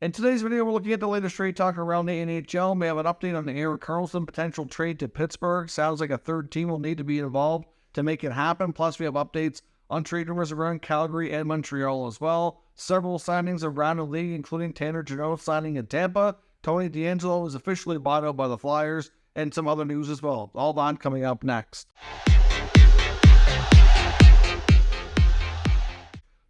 In today's video, we're looking at the latest trade talk around the NHL. We have an update on the Erik Karlsson potential trade to Pittsburgh. Sounds like a third team will need to be involved to make it happen. Plus, we have updates on trade rumors around Calgary and Montreal as well. Several signings around the league, including Tanner Jeannot signing in Tampa. Tony Deangleo was officially bought out by the Flyers, and some other news as well. All that coming up next.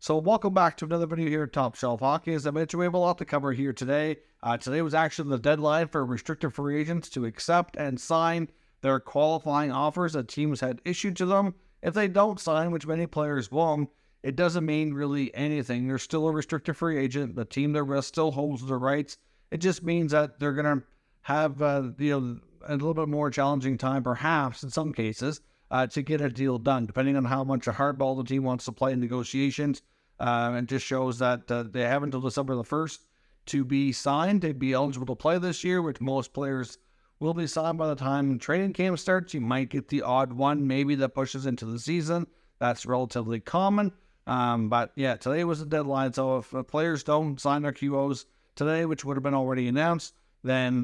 So welcome back to another video here at Top Shelf Hockey. As I mentioned, we have a lot to cover here today. Today was actually the deadline for restricted free agents to accept and sign their qualifying offers that teams had issued to them. If they don't sign, which many players won't, it doesn't mean really anything. They're still a restricted free agent. The team they're with still holds their rights. It just means that they're going to have a little bit more challenging time, perhaps in some cases, to get a deal done, depending on how much a hardball the team wants to play in negotiations. It just shows that they have until December the 1st to be signed. They'd be eligible to play this year, which most players will be signed by the time training camp starts. You might get the odd one, maybe, that pushes into the season. That's relatively common. But yeah, today was the deadline. So if players don't sign their QOs today, which would have been already announced, then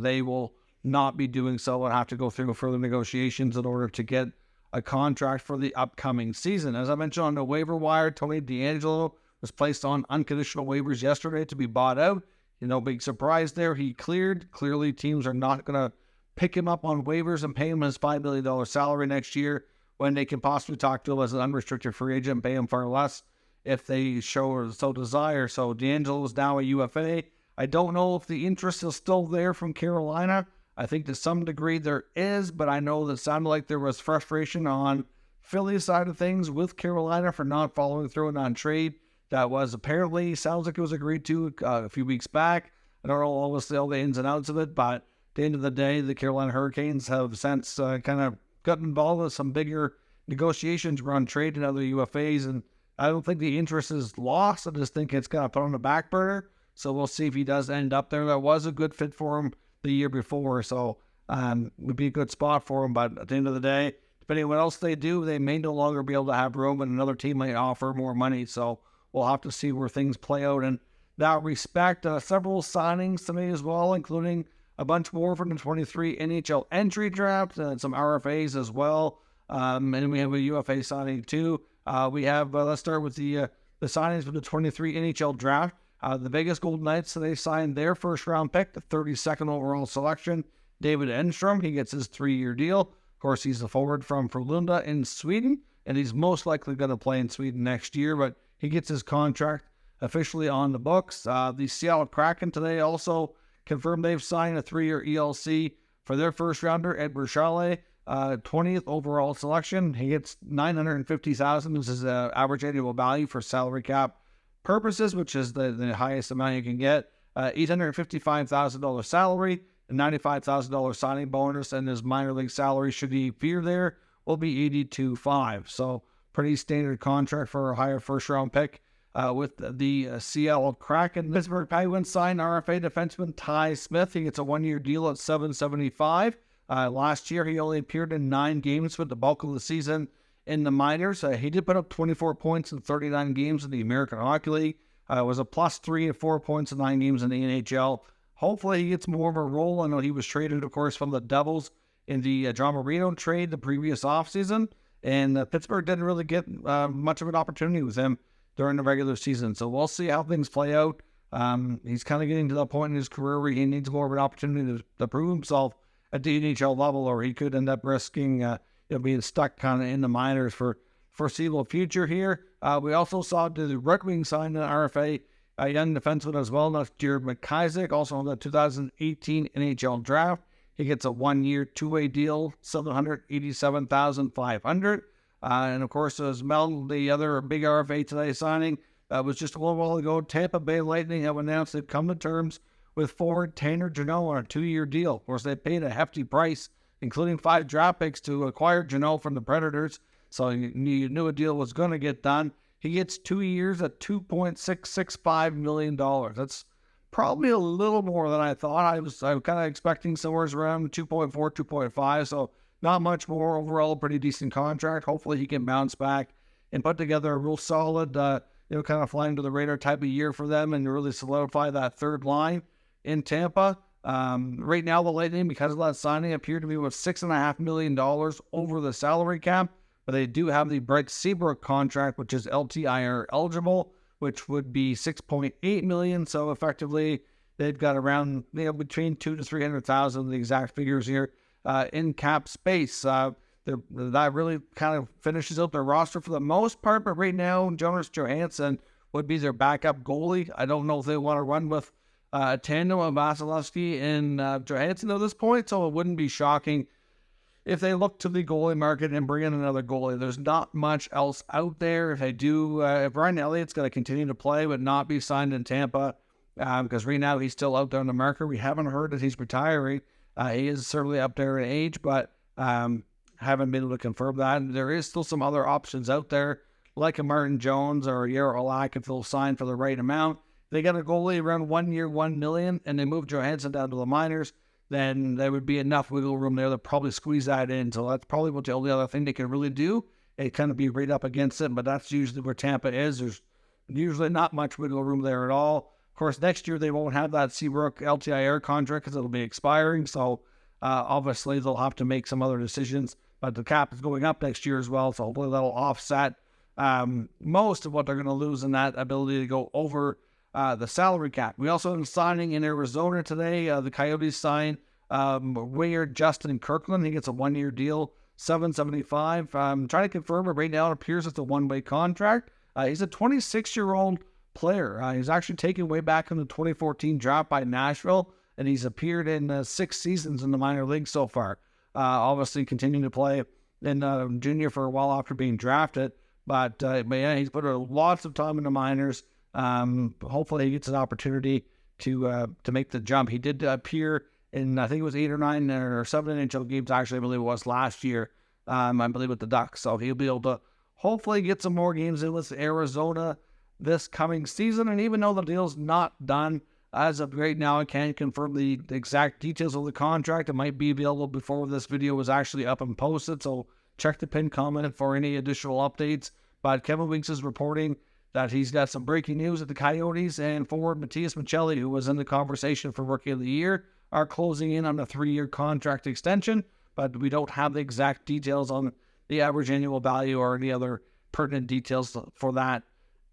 they will not be doing so and have to go through further negotiations in order to get a contract for the upcoming season. As I mentioned on the waiver wire, Tony Deangleo was placed on unconditional waivers yesterday to be bought out. No big surprise there. He cleared. Clearly, teams are not going to pick him up on waivers and pay him his $5 million salary next year when they can possibly talk to him as an unrestricted free agent and pay him far less if they so desire. So Deangleo is now a UFA. I don't know if the interest is still there from Carolina. I think to some degree there is, but I know that it sounded like there was frustration on Philly's side of things with Carolina for not following through on trade. That was apparently, sounds like it was agreed to a few weeks back. I don't know all the ins and outs of it, but at the end of the day, the Carolina Hurricanes have since kind of gotten involved with some bigger negotiations around trade and other UFAs, and I don't think the interest is lost. I just think it's kind of put on the back burner, so we'll see if he does end up there. That was a good fit for him the year before, so would be a good spot for him. But at the end of the day, depending on what else they do, they may no longer be able to have room, and another team may offer more money. So we'll have to see where things play out in that respect. Several signings today as well, including a bunch more from the 23 NHL entry draft and some RFAs as well. And we have a UFA signing too. We have, let's start with the signings for the 23 NHL draft. The Vegas Golden Knights, they signed their first-round pick, the 32nd overall selection, David Enstrom. He gets his 3-year deal. Of course, he's a forward from Frölunda in Sweden, and he's most likely going to play in Sweden next year, but he gets his contract officially on the books. The Seattle Kraken today also confirmed they've signed a 3-year ELC for their first-rounder, Edward Shea, 20th overall selection. He gets $950,000. This is average annual value for salary cap purposes, which is the highest amount you can get. $855,000 salary, a $95,000 signing bonus, and his minor league salary, should he appear there, will be $82,500. So pretty standard contract for a higher first-round pick with the Seattle Kraken. Pittsburgh Penguins signed RFA defenseman Ty Smith. He gets a 1-year deal at $775,000. Last year, he only appeared in 9 games for the bulk of the season in the minors. He did put up 24 points in 39 games in the American Hockey League. Was a +3 and 4 points in 9 games in the NHL. Hopefully he gets more of a role. I know he was traded, of course, from the Devils in the John Marino trade the previous offseason, and Pittsburgh didn't really get much of an opportunity with him during the regular season. So we'll see how things play out. He's kind of getting to that point in his career where he needs more of an opportunity to prove himself at the NHL level, or he could end up risking being stuck kind of in the minors for foreseeable future here. We also saw the Red Wings sign an RFA, a young defenseman as well, that's Jerard Fagerberg, also on the 2018 NHL draft. He gets a 1-year, 2-way deal, $787,500. And of course, as Mel, the other big RFA today signing, was just a little while ago, Tampa Bay Lightning have announced they've come to terms with forward Tanner Jeannot on a 2-year deal. Of course, they paid a hefty price, including 5 draft picks, to acquire Jeannot from the Predators. So you knew a deal was going to get done. He gets 2 years at $2.665 million. That's probably a little more than I thought. I was kind of expecting somewhere around 2.4, 2.5. So not much more. Overall, pretty decent contract. Hopefully he can bounce back and put together a real solid kind of fly under the radar type of year for them and really solidify that third line in Tampa. Right now, the Lightning, because of that signing, appear to be with $6.5 million over the salary cap, but they do have the Brett Seabrook contract, which is LTIR eligible, which would be $6.8 million. So effectively, they've got around between $200,000 to $300,000, the exact figures here, in cap space. That really kind of finishes out their roster for the most part. But right now, Jonas Johansson would be their backup goalie. I don't know if they want to run with a tandem of Vasilevsky and Johansson at this point, so it wouldn't be shocking if they look to the goalie market and bring in another goalie. There's not much else out there. If they do, if Ryan Elliott's going to continue to play but not be signed in Tampa, because right now he's still out there on the market. We haven't heard that he's retiring. He is certainly up there in age, but haven't been able to confirm that. There is still some other options out there, like a Martin Jones or a Jarrod Halak if they'll sign for the right amount. They got a goalie around 1 year, $1 million, and they move Johansson down to the minors, then there would be enough wiggle room there to probably squeeze that in. So that's probably what the only other thing they can really do. It kind of be right up against it, but that's usually where Tampa is. There's usually not much wiggle room there at all. Of course, next year they won't have that Seabrook LTIR contract because it'll be expiring. So obviously they'll have to make some other decisions. But the cap is going up next year as well, so hopefully that'll offset most of what they're going to lose in that ability to go over the salary cap. We also have a signing in Arizona today. The Coyotes signed winger Justin Kirkland. He gets a 1 year deal, $775. I'm trying to confirm it right now. It appears it's a one-way contract. He's a 26-year-old player. He's actually taken way back in the 2014 draft by Nashville, and he's appeared in 6 seasons in the minor league so far. Obviously continuing to play in junior for a while after being drafted. But yeah, he's put lots of time in the minors. Hopefully he gets an opportunity to make the jump. He did appear in, I think it was 8 or 9 or 7 NHL games, actually, I believe it was last year, I believe with the Ducks. So he'll be able to hopefully get some more games in with Arizona this coming season. And even though the deal's not done, as of right now, I can't confirm the exact details of the contract. It might be available before this video was actually up and posted, so check the pinned comment for any additional updates. But Kevin Weeks is reporting that he's got some breaking news at the Coyotes, and forward Matias Maccelli, who was in the conversation for Rookie of the Year, are closing in on a 3-year contract extension, but we don't have the exact details on the average annual value or any other pertinent details for that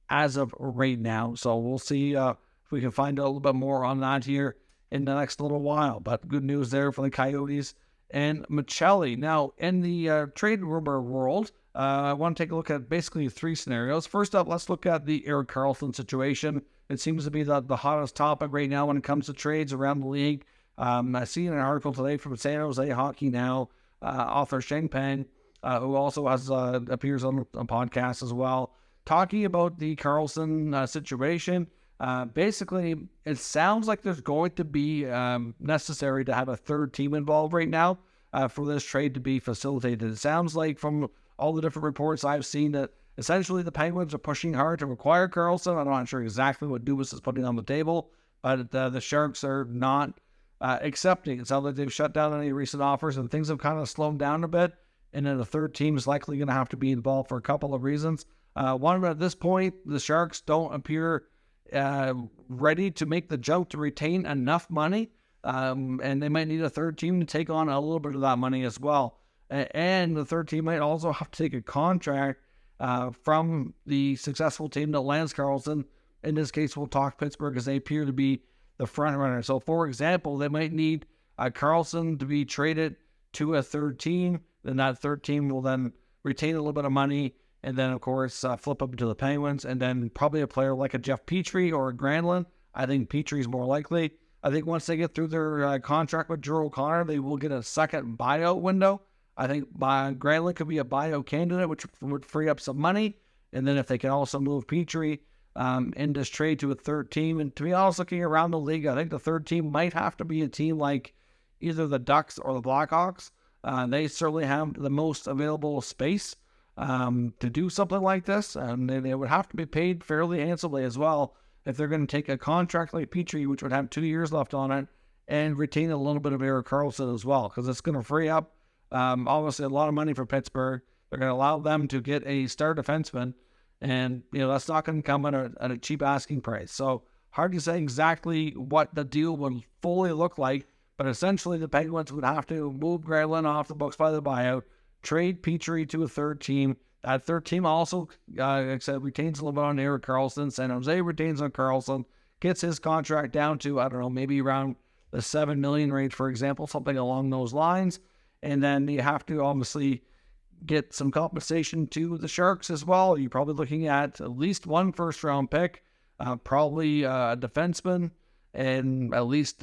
as of right now. So we'll see if we can find out a little bit more on that here in the next little while. But good news there for the Coyotes and Maccelli. Now, in the trade rumor world, I want to take a look at basically 3 scenarios. First up, let's look at the Erik Karlsson situation. It seems to be the hottest topic right now when it comes to trades around the league. I see an article today from San Jose Hockey Now, author Sheng Peng, who also appears on a podcast as well, talking about the Karlsson situation. Basically, it sounds like there's going to be necessary to have a third team involved right now for this trade to be facilitated. It sounds like from all the different reports I've seen that essentially the Penguins are pushing hard to acquire Karlsson. I'm not sure exactly what Dubas is putting on the table, but the Sharks are not accepting. It sounds like they've shut down any recent offers and things have kind of slowed down a bit. And then the third team is likely going to have to be involved for a couple of reasons. One, at this point, the Sharks don't appear ready to make the jump to retain enough money, and they might need a third team to take on a little bit of that money as well. And the third team might also have to take a contract from the successful team that lands Karlsson. In this case, we'll talk Pittsburgh, as they appear to be the front runner. So, for example, they might need Karlsson to be traded to a third team. Then that third team will then retain a little bit of money, and then, of course, flip up to the Penguins, and then probably a player like a Jeff Petrie or a Granlund. I think Petrie's more likely. I think once they get through their contract with Drew O'Connor, they will get a second buyout window. I think Granlund could be a buyout candidate, which would free up some money. And then if they can also move Petrie in this trade to a third team. And to be honest, looking around the league, I think the third team might have to be a team like either the Ducks or the Blackhawks. They certainly have the most available space to do something like this, and they would have to be paid fairly handsomely as well if they're going to take a contract like Petrie, which would have 2 years left on it, and retain a little bit of Erik Karlsson as well, because it's going to free up obviously a lot of money for Pittsburgh. They're going to allow them to get a star defenseman, And, that's not going to come at a cheap asking price. So hard to say exactly what the deal would fully look like, but essentially the Penguins would have to move Granlund off the books by the buyout, trade Petrie to a third team. That third team also, like I said, retains a little bit on Erik Karlsson. San Jose retains on Karlsson, gets his contract down to, I don't know, maybe around the $7 million range, for example, something along those lines. And then you have to obviously get some compensation to the Sharks as well. You're probably looking at least one first-round pick, probably a defenseman, and at least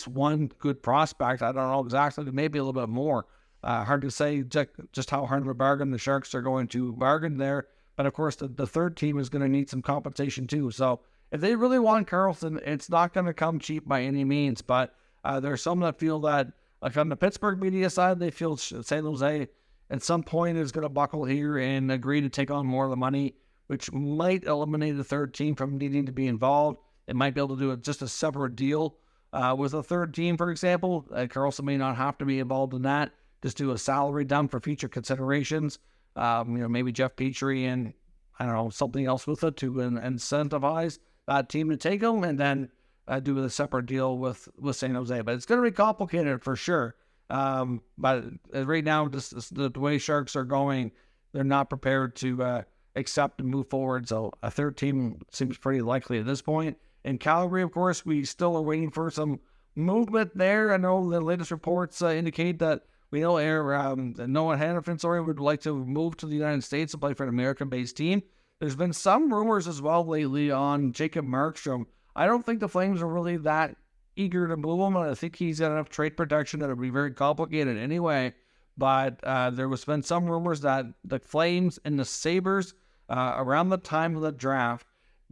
one good prospect. I don't know exactly, maybe a little bit more. Hard to say just how hard of a bargain the Sharks are going to bargain there. But of course, the third team is going to need some compensation too. So if they really want Karlsson, it's not going to come cheap by any means. But there's some that feel that, like on the Pittsburgh media side, they feel San Jose at some point is going to buckle here and agree to take on more of the money, which might eliminate the third team from needing to be involved. It might be able to do just a separate deal with a third team, for example. Karlsson may not have to be involved in that. Just do a salary dump for future considerations. Maybe Jeff Petrie and, I don't know, something else with it to incentivize that team to take them, and then do a separate deal with San Jose. But it's going to be complicated for sure. But right now, the way Sharks are going, they're not prepared to accept and move forward. So a third team seems pretty likely at this point. In Calgary, of course, we still are waiting for some movement there. I know the latest reports indicate that we know Noah Hanifin, would like to move to the United States and play for an American-based team. There's been some rumors as well lately on Jacob Markstrom. I don't think the Flames are really that eager to move him, and I think he's got enough trade protection that it would be very complicated anyway. But there was been some rumors that the Flames and the Sabres, around the time of the draft,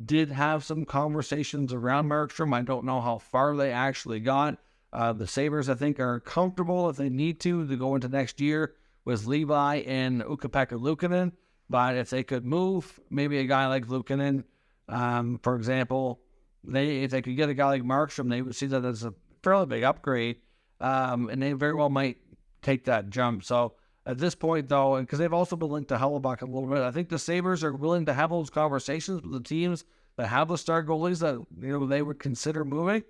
did have some conversations around Markstrom. I don't know how far they actually got. The Sabres, I think, are comfortable if they need to go into next year with Levi and Ukko-Pekka Luukkonen. But if they could move maybe a guy like Luukkonen, for example, if they could get a guy like Markstrom, they would see that as a fairly big upgrade, and they very well might take that jump. So at this point, though, because they've also been linked to Hellebuck a little bit, I think the Sabres are willing to have those conversations with the teams that have the star goalies that they would consider moving.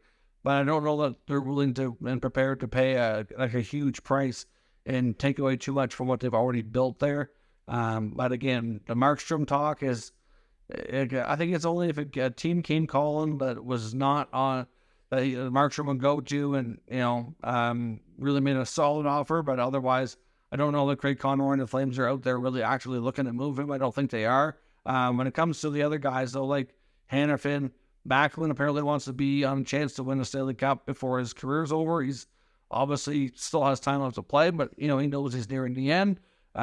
But I don't know that they're willing to and prepared to pay a huge price and take away too much from what they've already built there. But again, the Markstrom talk is, I think it's only if a team came calling that was not on that Markstrom would go to and really made a solid offer. But otherwise, I don't know that Craig Conroy and the Flames are out there really actually looking to move him. I don't think they are. When it comes to the other guys, though, like Hanifin, Backlund apparently wants to be on a chance to win the Stanley Cup before his career's over. He's obviously still has time left to play, but he knows he's nearing the end.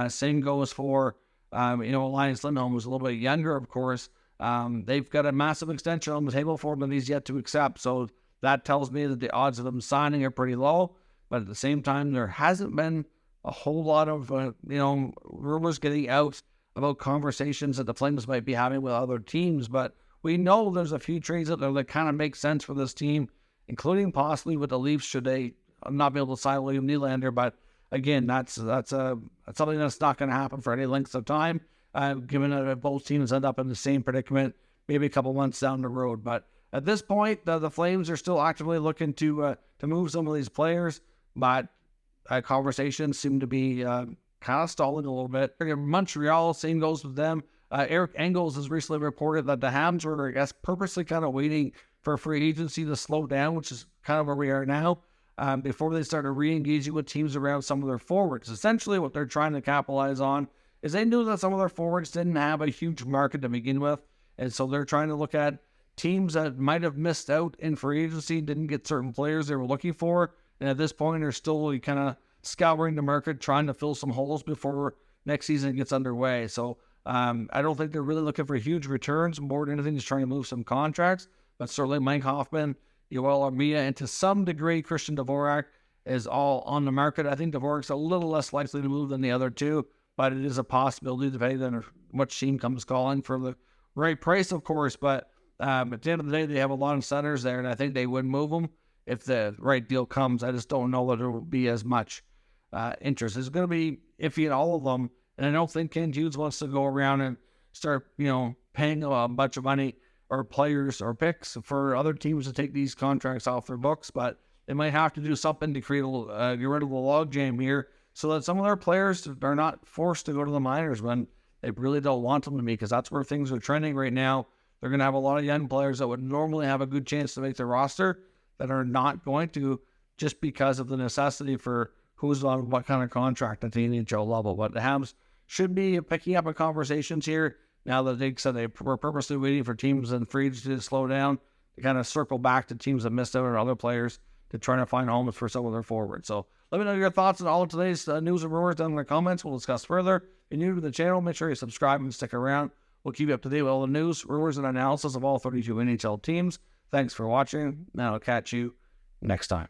Same goes for Elias Lindholm, who's a little bit younger, of course. They've got a massive extension on the table for him that he's yet to accept. So that tells me that the odds of them signing are pretty low. But at the same time, there hasn't been a whole lot of rumors getting out about conversations that the Flames might be having with other teams. But we know there's a few trades out there that kind of make sense for this team, including possibly with the Leafs should they not be able to sign William Nylander. But again, that's something that's not going to happen for any length of time, given that both teams end up in the same predicament maybe a couple months down the road. But at this point, the Flames are still actively looking to move some of these players, but conversations seem to be kind of stalling a little bit. Montreal, same goes with them. Eric Engels has recently reported that the Habs were, I guess, purposely kind of waiting for free agency to slow down, which is kind of where we are now, before they started re-engaging with teams around some of their forwards. Essentially, what they're trying to capitalize on is they knew that some of their forwards didn't have a huge market to begin with, and so they're trying to look at teams that might have missed out in free agency, didn't get certain players they were looking for, and at this point, they're still kind of scouring the market, trying to fill some holes before next season gets underway. So I don't think they're really looking for huge returns. More than anything, just trying to move some contracts. But certainly Mike Hoffman, Yoel Armia, and to some degree Christian Dvorak is all on the market. I think Dvorak's a little less likely to move than the other two, but it is a possibility depending on what team comes calling for the right price, of course. But at the end of the day, they have a lot of centers there, and I think they would move them if the right deal comes. I just don't know that there will be as much interest. It's going to be iffy in all of them. And I don't think Ken Hughes wants to go around and start, paying a bunch of money or players or picks for other teams to take these contracts off their books, but they might have to do something to create get rid of the logjam here so that some of their players are not forced to go to the minors when they really don't want them to be, because that's where things are trending right now. They're going to have a lot of young players that would normally have a good chance to make the roster that are not going to, just because of the necessity for who's on what kind of contract at the NHL level. But the Habs should be picking up in conversations here now that they said they were purposely waiting for teams and free agents to slow down to kind of circle back to teams that missed out on other players to try to find homes for some of their forwards. So let me know your thoughts on all of today's news and rumors down in the comments. We'll discuss further. If you're new to the channel, make sure you subscribe and stick around. We'll keep you up to date with all the news, rumors, and analysis of all 32 NHL teams. Thanks for watching. Now I'll catch you next time.